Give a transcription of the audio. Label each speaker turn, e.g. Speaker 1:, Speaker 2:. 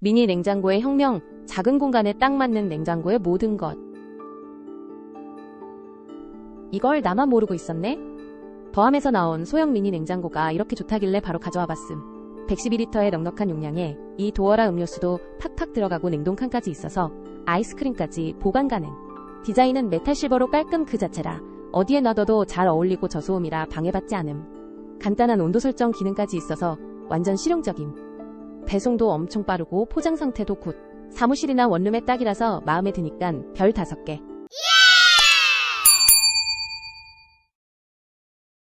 Speaker 1: 미니 냉장고의 혁명, 작은 공간에 딱 맞는 냉장고의 모든 것. 이걸 나만 모르고 있었네? 더함에서 나온 소형 미니 냉장고가 이렇게 좋다길래 바로 가져와 봤음. 112리터의 넉넉한 용량에 이 도어라 음료수도 팍팍 들어가고 냉동칸까지 있어서 아이스크림까지 보관 가능. 디자인은 메탈 실버로 깔끔 그 자체라 어디에 놔둬도 잘 어울리고 저소음이라 방해받지 않음. 간단한 온도 설정 기능까지 있어서 완전 실용적임. 배송도 엄청 빠르고 포장 상태도 굿. 사무실이나 원룸에 딱이라서 마음에 드니깐 별 5개.